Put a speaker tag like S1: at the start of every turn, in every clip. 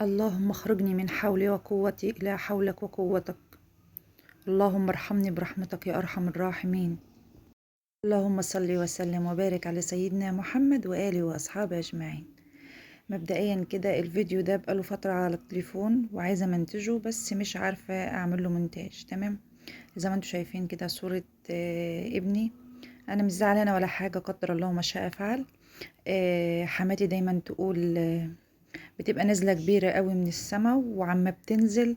S1: اللهم اخرجني من حولي وقوتي إلى حولك وقوتك. اللهم ارحمني برحمتك يا أرحم الراحمين. اللهم صل وسلم وبارك على سيدنا محمد وآله وأصحابه أجمعين. مبدئيا كده الفيديو ده بقاله فترة على التليفون وعايزة منتجه، بس مش عارفة أعمل له مونتاج. تمام، زي ما انتوا شايفين كده صورة ابني. أنا مش زعلانة ولا حاجة، قدر الله ما شاء فعل. حماتي دايما تقول بتبقى نازلة كبيرة قوي من السما، وعما بتنزل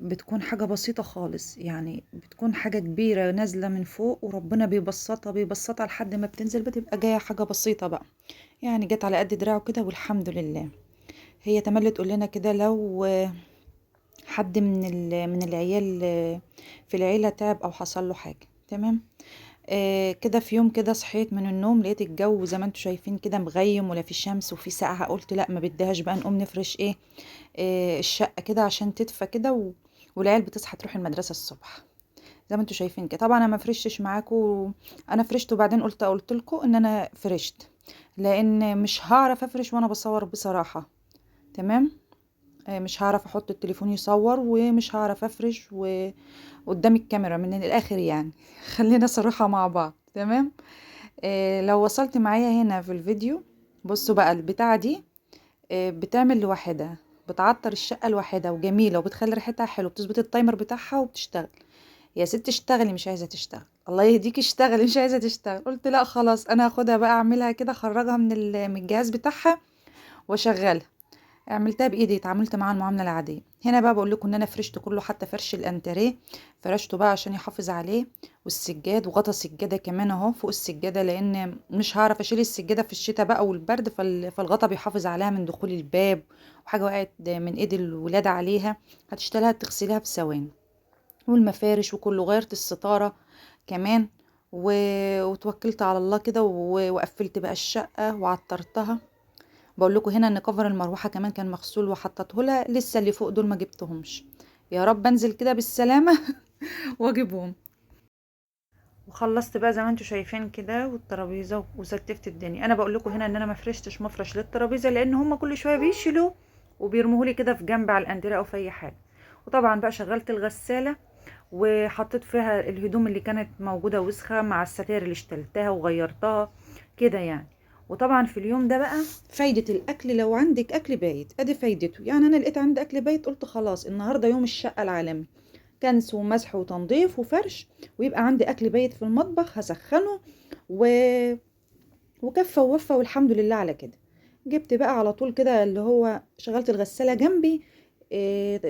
S1: بتكون حاجة بسيطة خالص، يعني بتكون حاجة كبيرة نازلة من فوق وربنا بيبسطها لحد ما بتنزل بتبقى جاية حاجة بسيطة بقى، يعني جت على قد دراعه كده والحمد لله. هي تملي تقول لنا كده لو حد من العيال في العيلة تعب أو حصل له حاجة. تمام. كده في يوم كده صحيت من النوم لقيت الجو زي ما انتوا شايفين كده مغيم ولا في شمس وفي سقعة، قلت لا ما بدهاش بقى، نقوم نفرش ايه الشقة كده عشان تدفى كده والعيال بتصحى تروح المدرسة الصبح. زي ما انتوا شايفين كده، طبعا انا ما فرشتش معاكم، انا فرشت وبعدين قلت لكم ان انا فرشت، لان مش هعرف افرش وانا بصور بصراحة. تمام. مش هعرف احط التليفون يصور، ومش هعرف افرش قدام الكاميرا من الاخر يعني. خلينا صراحة مع بعض. تمام. لو وصلت معايا هنا في الفيديو، بصوا بقى البتاعة دي بتعمل لوحدها، بتعطر الشقة لوحدها وجميلة وبتخلي ريحتها حلو، بتظبط التايمر بتاعها وبتشتغل. يا ست اشتغلي، مش عايزة تشتغل، الله يهديكي اشتغلي، مش عايزة تشتغل. قلت لا خلاص، انا هاخدها بقى اعملها كده، اخرجها من الجهاز بتاعها واشغلها. عملتها بايدي، اتعاملت معاها المعامله العاديه. هنا بقى بقول لكم ان انا فرشت كله، حتى فرش الانتريه فرشته بقى عشان يحافظ عليه، والسجاد وغطا السجاده كمان اهو فوق السجاده، لان مش هعرف اشيل السجاده في الشتاء بقى والبرد، فالغطا بيحافظ عليها من دخول الباب، وحاجه وقعت من ايد الولاد عليها هتشتغلها تغسلها في ثواني. والمفارش وكله، غيرت الستاره كمان وتوكلت على الله كده وقفلت بقى الشقه وعطرتها. بقول لكم هنا ان كفر المروحه كمان كان مغسول وحطته لها، لسه اللي فوق دول ما جبتهمش. يا رب انزل كده بالسلامه واجيبهم. وخلصت بقى زي ما انتوا شايفين كده، والترابيزه وستفت الدنيا. انا بقول لكم هنا ان انا ما فرشتش مفرش للترابيزه، لان هم كل شويه بيشيلوا وبيرموه لي كده في جنب على الانتريه او في اي حاجه. وطبعا بقى شغلت الغساله وحطيت فيها الهدوم اللي كانت موجودة وسخة مع الستائر اللي اشتلتها وغيرتها كده يعني. وطبعا في اليوم ده بقى فايدة الأكل، لو عندك أكل بايت أدي فايدته، يعني أنا لقيت عندي أكل بايت قلت خلاص النهاردة يوم الشقة العالمي، كنس ومسح وتنظيف وفرش، ويبقى عندي أكل بايت في المطبخ هسخنه و... وكفى ووفى والحمد لله على كده. جبت بقى على طول كده اللي هو شغلت الغسالة جنبي،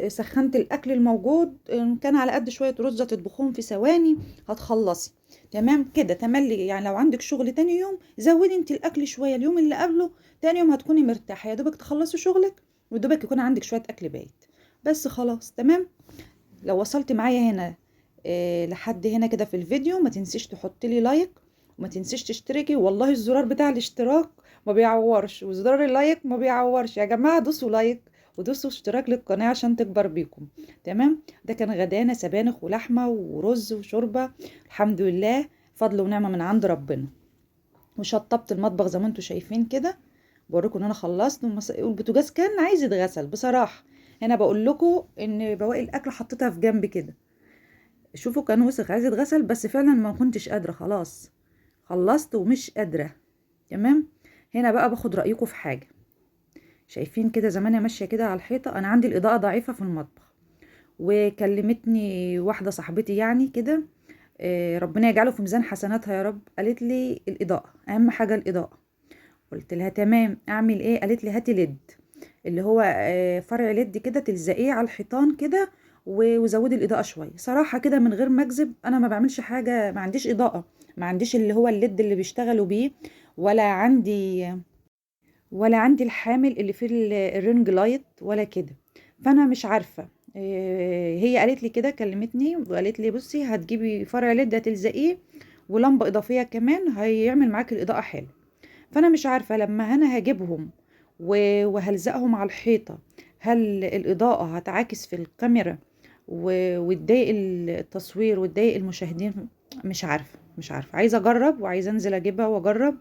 S1: سخنت الاكل الموجود، إن كان على قد شويه رز تطبخهم في ثواني هتخلصي. تمام كده تملي، يعني لو عندك شغل تاني يوم زودي انت الاكل شويه اليوم اللي قبله، تاني يوم هتكوني مرتاحه، يا دوبك تخلصي شغلك ودوبك يكون عندك شويه اكل بايت بس خلاص. تمام. لو وصلت معايا هنا لحد هنا كده في الفيديو، ما تنسيش تحطي لي لايك، وما تنسيش تشتركي، والله الزرار بتاع الاشتراك ما بيعورش، وزرار اللايك ما بيعورش يا جماعة، دوسوا لايك ودوسوا اشتراك للقناة عشان تكبر بيكم. تمام. ده كان غدانا سبانخ ولحمة ورز وشوربة، الحمد لله، فضل ونعمة من عند ربنا. وشطبت المطبخ زي ما انتوا شايفين كده، بوريكم ان انا خلصت، والبوتاجاز كان عايز يتغسل بصراحة. هنا بقول لكم ان بواقي الاكل حطيتها في جنب كده، شوفوا كان وسخ عايز يتغسل، بس فعلا ما كنتش قادرة خلاص، خلصت ومش قادرة. تمام. هنا بقى باخد رأيكم في حاجة. شايفين كده زمانية ماشية كده على الحيطة، انا عندي الإضاءة ضعيفة في المطبخ، وكلمتني واحدة صاحبتي يعني كده، ربنا يجعله في ميزان حسناتها يا رب، قالت لي الإضاءة أهم حاجة، الإضاءة. قلت لها تمام، أعمل إيه؟ قالت لي هاتي ليد، اللي هو فرع ليد كده تلزقيه على الحيطان كده، وزودي الاضاءه شويه. صراحه كده من غير ما اكذب، انا ما بعملش حاجه، ما عنديش اضاءه، ما عنديش اللي هو الليد اللي بيشتغلوا بيه، ولا عندي ولا عندي الحامل اللي فيه الرينج لايت ولا كده. فانا مش عارفه. هي قالت لي كده، كلمتني وقالت لي بصي هتجيبي فرع ليد هتلزقيه، ولمبه اضافيه كمان هيعمل معاكي الاضاءه حلو. فانا مش عارفه لما انا هجيبهم وهلزقهم على الحيطه، هل الاضاءه هتعاكس في الكاميرا وتضايق التصوير وتضايق المشاهدين؟ مش عارفه، عايزه اجرب وعايزه انزل اجيبها واجرب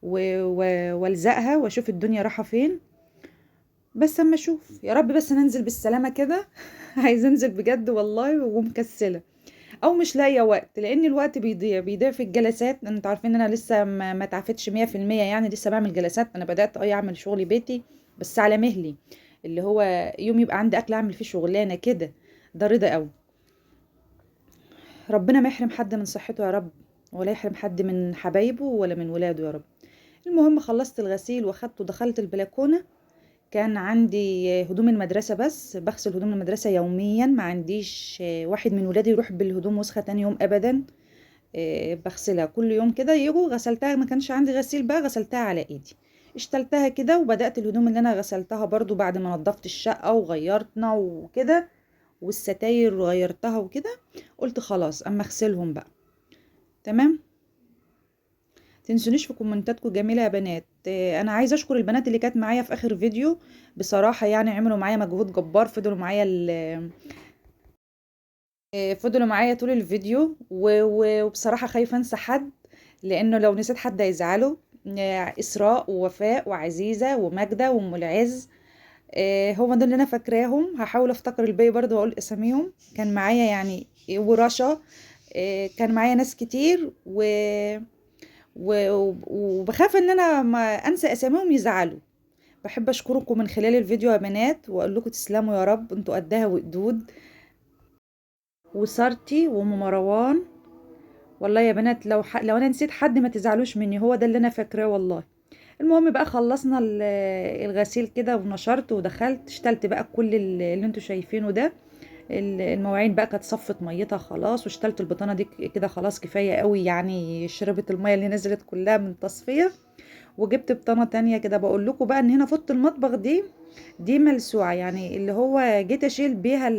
S1: والزقها واشوف الدنيا رايحه فين. بس اما اشوف يا رب بس ننزل بالسلامة كده. عايزة انزل بجد والله ومكسلة، او مش لاقيه وقت، لان الوقت بيضيع في الجلسات. انتوا عارفين ان انا لسه ما اتعافتش 100%، يعني لسه بعمل جلسات. انا بدات اعمل شغلي بيتي بس على مهلي، اللي هو يوم يبقى عندي اكل اعمل فيه شغلانه كده. ده رضا قوي. ربنا ما يحرم حد من صحته يا رب، ولا يحرم حد من حبايبه ولا من ولاده يا رب. المهم خلصت الغسيل واخدته ودخلت البلكونه. كان عندي هدوم المدرسة، بس بغسل هدوم المدرسة يوميا. ما عنديش واحد من ولادي يروح بالهدوم وسخة تاني يوم أبدا. بغسلها كل يوم كده، يجوا غسلتها. ما كانش عندي غسيل بقى، غسلتها على ايدي. اشتلتها كده وبدأت الهدوم اللي انا غسلتها برضو بعد ما نظفت الشقة وغيرتنا وكده، والستاير غيرتها وكده. قلت خلاص اما اغسلهم بقى. تمام. تنسونيش في كومنتاتكم جميلة يا بنات. انا عايزة اشكر البنات اللي كانت معايا في اخر فيديو. بصراحة يعني عملوا معايا مجهود جبار، فضلوا معايا طول الفيديو وبصراحة خايفة انسى حد، لانه لو نسيت حد هيزعله. اسراء ووفاء وعزيزة وماجدة وام العز. هما دول اللي انا فاكراهم. هحاول افتكر الباقي برضو واقول اساميهم. كان معايا يعني ورشا. كان معايا ناس كتير وبخاف ان انا ما انسى اساميهم يزعلوا. بحب اشكركم من خلال الفيديو يا بنات، واقول لكم تسلموا يا رب، انتوا قدها وقدود. وسارتي وام مروان. والله يا بنات لو انا نسيت حد ما تزعلوش مني، هو ده اللي انا فاكراه والله. المهم بقى خلصنا الغسيل كده ونشرت ودخلت اشتلت بقى كل اللي انتوا شايفينه ده. المواعين بقى كانت صفت ميتها خلاص، واشتلت البطانه دي كده خلاص كفايه قوي، يعني شربت الميه اللي نزلت كلها من تصفيه. وجبت بطانه تانية كده. بقول لكم بقى ان هنا فوطه المطبخ دي ملسوعه، يعني اللي هو جيت اشيل بيها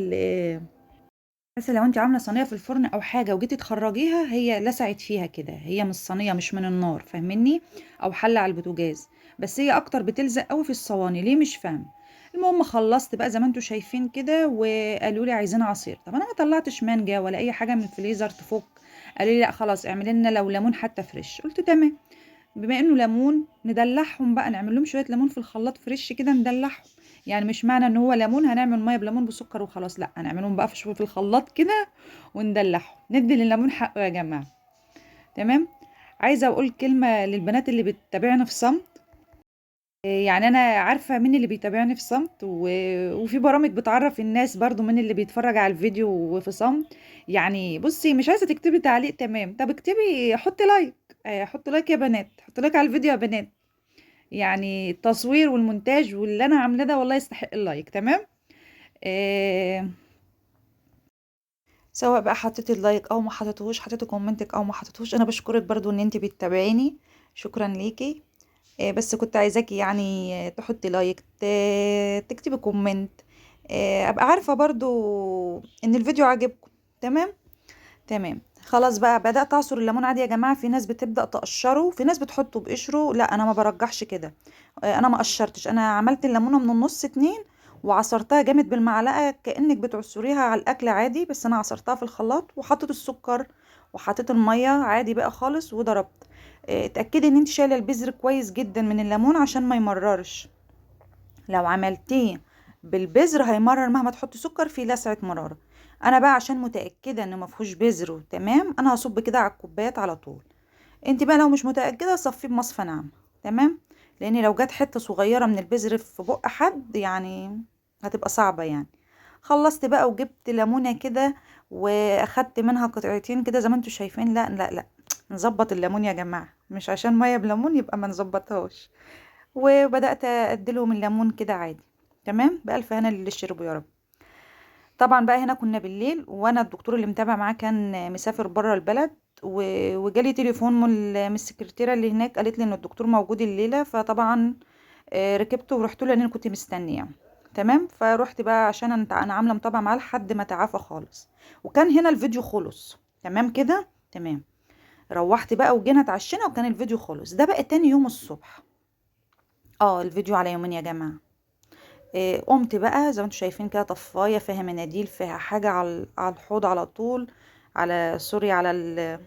S1: مثلا لو انت عامله صينيه في الفرن او حاجه وجيتي تخرجيها، هي لسعت فيها كده. هي من الصينيه مش من النار، فاهمني؟ او حله على البوتاجاز. بس هي اكتر بتلزق قوي في الصواني، ليه مش فاهم. المهم خلصت بقى زي ما انتم شايفين كده، وقالوا لي عايزين عصير. طب انا ما طلعتش مانجا ولا اي حاجه من الفريزر تفك. قالوا لي لا خلاص اعملي لنا لو ليمون حتى فريش. قلت تمام. بما انه ليمون ندلعهم بقى، نعمل لهم شويه ليمون في الخلاط فريش كده ندلعهم. يعني مش معنى ان هو ليمون هنعمل ميه بليمون بسكر وخلاص، لا هنعملهم بقى في الخلاط كده وندلعهم. ندي لليمون حقه يا جماعه. تمام. عايزه اقول كلمه للبنات اللي بتتابعنا في صمت. يعني انا عارفه مين اللي بيتابعني في صمت وفي برامج بتعرف الناس برضو مين اللي بيتفرج على الفيديو وفي صمت. يعني بصي مش عايزه تكتبي تعليق، تمام؟ طب اكتبي حطي لايك. حطي لايك يا بنات، حطي لايك على الفيديو يا بنات. يعني التصوير والمونتاج واللي انا عاملاه ده والله يستحق اللايك. تمام. آه سواء بقى حطيتي اللايك او ما حطيتهوش، حطيتي كومنتك او ما حطيتهوش، انا بشكرك برضو ان انت بتتابعيني. شكرا ليكي. بس كنت عايزاكي يعني تحطي لايك، تكتبي كومنت. ابقى عارفة برضو ان الفيديو عجبكم. تمام. تمام. خلاص بقى بدأت اعصر الليمون عادي يا جماعة. في ناس بتبدأ تقشره، في ناس بتحطه بقشره. لا انا ما برجحش كده. انا ما قشرتش، انا عملت الليمونة من النص اتنين وعصرتها جامد بالمعلقة كأنك بتعصريها على الاكل عادي. بس انا عصرتها في الخلاط وحطيت السكر وحطيت المية عادي بقى خالص وضربت. اتأكدي ان انت شايلة البذر كويس جدا من الليمون عشان ما يمررش. لو عملتيه بالبذر هيمرر، مهما تحطي سكر فيه لسعة مرارة. انا بقى عشان متأكدة انه مفهوش بذر تمام، انا هصب كده على الكوبايات على طول. انت بقى لو مش متأكدة صفيه بمصفى ناعمة. تمام. لان لو جت حتة صغيرة من البذر في بق حد يعني هتبقى صعبة يعني. خلصت بقى وجبت ليمونة كده واخدت منها قطعتين كده زي ما انتوا شايفين. لا لا لا، نظبط الليمون يا جماعة، مش عشان مية بليمون يبقى ما نظبطهاش. وبدأت اديلهم الليمون كده عادي. تمام. بألف هنا اللي شربوا يا رب. طبعا بقى هنا كنا بالليل، وانا الدكتور اللي متابع معاه كان مسافر بره البلد. وجالي تليفون من السكرتيره اللي هناك، قالت لي ان الدكتور موجود الليله. فطبعا ركبته ورحت له لان انا كنت مستنيه. تمام. فروحت بقى عشان انا عامله متابعه معاه لحد ما تعافى خالص. وكان هنا الفيديو خلص. تمام كده. تمام. روحت بقى وجينا اتعشينا وكان الفيديو خلص. ده بقى تاني يوم الصبح. الفيديو على يومين يا جماعه. قمت بقى زي ما انتوا شايفين كده، طفايه فيها مناديل فيها حاجه على الحوض على طول. على سوري على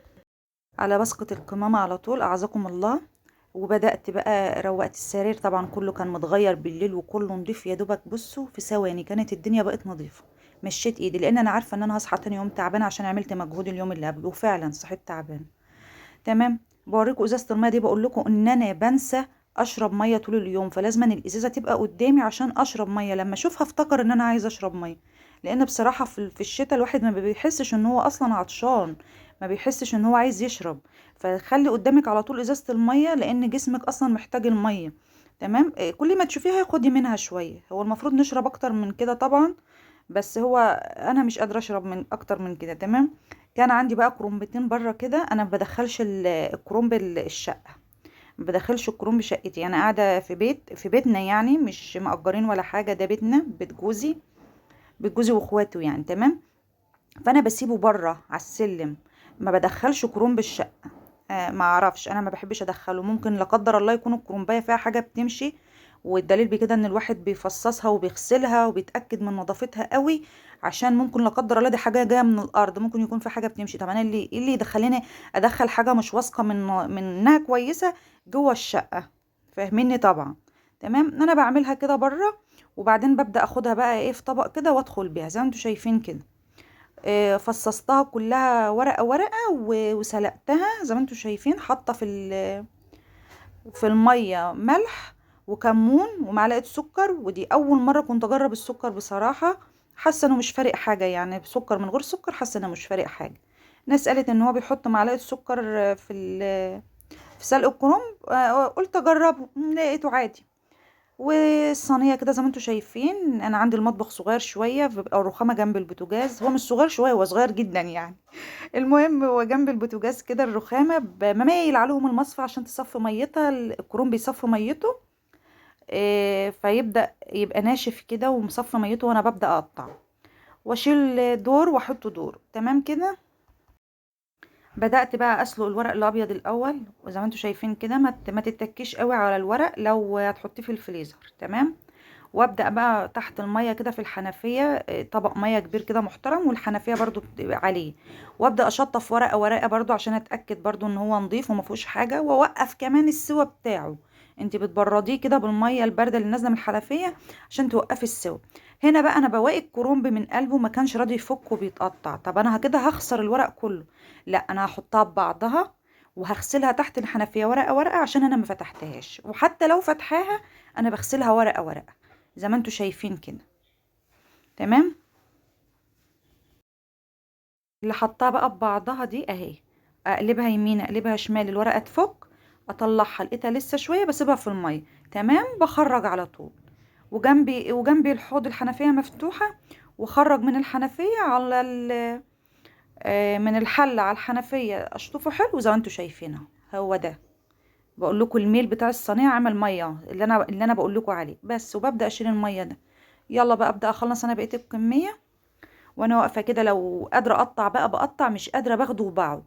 S1: على بسقة القمامة على طول، أعزكم الله. وبدأت بقى روقت السرير، طبعا كله كان متغير بالليل وكله نضيف، يا دوبك بصوا في ثواني كانت الدنيا بقت نظيفة. مشيت ايدي لان انا عارفه ان انا هصحى تاني يوم تعبانه عشان عملت مجهود اليوم اللي قبله، وفعلا صحيت تعبانه. تمام. بوريكم ازازه الميه دي، بقول لكم ان انا بنسى اشرب ميه طول اليوم، فلازم ان الازازه تبقى قدامي عشان اشرب ميه، لما اشوفها افتكر ان انا عايزه اشرب ميه. لان بصراحه في الشتاء الواحد ما بيحسش ان هو اصلا عطشان، ما بيحسش ان هو عايز يشرب. فخلي قدامك على طول ازازه الميه، لان جسمك اصلا محتاج الميه. تمام. كل ما تشوفيها خدي منها شويه، هو المفروض نشرب اكتر من كده طبعا، بس هو انا مش قادره اشرب من اكتر من كده. تمام. كان عندي بقى كرومبتين بره كده، انا ما بدخلش الكرومب الشقه، ما بدخلش الكرومب شقتي، انا قاعده في بيتنا يعني، مش مأجرين ولا حاجه، ده بيتنا، بيت جوزي، بيت جوزي واخواته يعني. تمام. فانا بسيبه بره على السلم، ما بدخلش كرومب الشقه. ما اعرفش، انا ما بحبش ادخله، ممكن لا قدر الله يكون الكرومبايه فيها حاجه بتمشي، والدليل بكده ان الواحد بيفصصها وبيغسلها وبيتاكد من نظافتها قوي، عشان ممكن لا قدر الله دي حاجه جايه من الارض، ممكن يكون في حاجه بتمشي. طب انا إيه اللي يدخليني ادخل حاجه مش واثقه من انها كويسه جوه الشقه؟ فاهميني طبعا. تمام. انا بعملها كده بره، وبعدين ببدا اخدها بقى ايه في طبق كده وادخل بيها زي ما انتوا شايفين كده. فصصتها كلها ورقة ورقة وسلقتها زي ما انتوا شايفين، حاطة في المية ملح وكمون ومعلقة سكر، ودي أول مرة كنت أجرب السكر بصراحة، حاسة انه مش فارق حاجة يعني، بسكر من غير سكر حاسة انه مش فارق حاجة. ناس قالت ان هو بيحط معلقة سكر في سلق الكرنب، قلت اجربه، لقيته عادي. والصينيه كده زي ما انتم شايفين، انا عندي المطبخ صغير شويه، بيبقى الرخامه جنب البوتاجاز، هو مش صغير شويه، هو صغير جدا يعني. المهم هو جنب البوتاجاز كده الرخامه، بمايل عليهم المصفى عشان تصفي ميتها، الكروم بيصفي ميته. فيبدا يبقى ناشف كده ومصفي ميته، وانا ببدا اقطع واشيل دور واحط دور. تمام كده. بدأت بقى اسلق الورق الابيض الاول، وزي ما انتم شايفين كده ما تتكيش قوي على الورق لو هتحطيه في الفريزر. تمام. وابدا بقى تحت الميه كده في الحنفيه، طبق ميه كبير كده محترم، والحنفيه برضو بتبقى عليه، وابدا اشطف ورقه ورقه برضو عشان اتاكد برضو ان هو نظيف وما فيهوش حاجه، واوقف كمان السوا بتاعه. انت بتبرديه كده بالميه البارده اللي نازله من الحنفيه عشان توقفي السوا. هنا بقى انا بواقي الكرنب من قلبه، ما كانش راضي يفك وبيتقطع، طب انا كده هخسر الورق كله، لا انا هحطها ببعضها وهغسلها تحت الحنفيه ورقه ورقه عشان انا ما فتحتهاش، وحتى لو فتحاها انا بغسلها ورقه ورقه زي ما انتوا شايفين كده. تمام. اللي حطها بقى ببعضها دي اهي، اقلبها يمين اقلبها شمال، الورقه تفك، اطلعها لقيتها لسه شويه بسيبها في الميه. تمام. بخرج على طول، وجنبي الحوض الحنفيه مفتوحه، وخرج من الحنفيه على من الحله على الحنفيه، اشطفه حلو زي ما انتوا شايفين اهو. هو ده بقول لكم الميل بتاع الصينيه عمل ميه، اللي انا بقول لكم عليه بس، وببدا اشيل الميه ده. يلا بقى ابدا اخلص انا بقيت الكميه، وانا واقفه كده لو قادره اقطع بقى بقطع، مش قادره باخده وبقعد،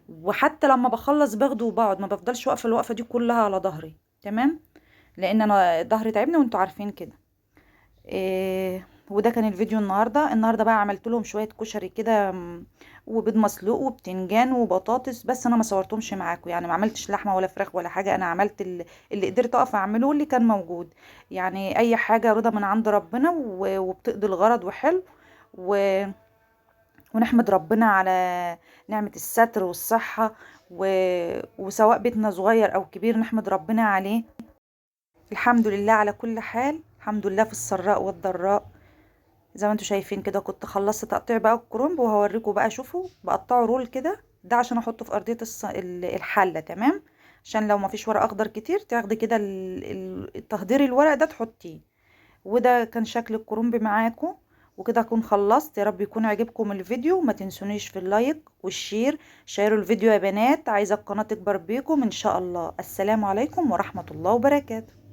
S1: وحتى لما بخلص باخده وبقعد، ما بفضلش واقفه الوقفه دي كلها على ظهري. تمام. لان انا ظهري تعبني وانتوا عارفين كده. وده كان الفيديو النهارده بقى عملت لهم شويه كشري كده، وبيض مسلوق وبتنجان وبطاطس، بس انا ما صورتهمش معاكم يعني، ما عملتش لحمه ولا فراخ ولا حاجه، انا عملت اللي قدرت اقف اعمله اللي كان موجود يعني، اي حاجه رضا من عند ربنا وبتقضي الغرض وحلو، و... ونحمد ربنا على نعمه الستر والصحه، وسواء بيتنا صغير او كبير نحمد ربنا عليه. الحمد لله على كل حال، الحمد لله في السراء والضراء. زي ما انتوا شايفين كده كنت خلصت تقطيع بقى الكرنب، وهوريكم بقى، شوفوا بقطعه رول كده، ده عشان احطه في ارضية الحلة. تمام. عشان لو ما فيش ورق اخضر كتير تاخدي كده التهدير الورق ده تحطيه. وده كان شكل الكرنب معاكم، وكده اكون خلصت. يا رب يكون عجبكم الفيديو، ما تنسونيش في اللايك والشير، شيروا الفيديو يا بنات، عايزة القناة تكبر بيكم ان شاء الله. السلام عليكم ورحمة الله وبركاته.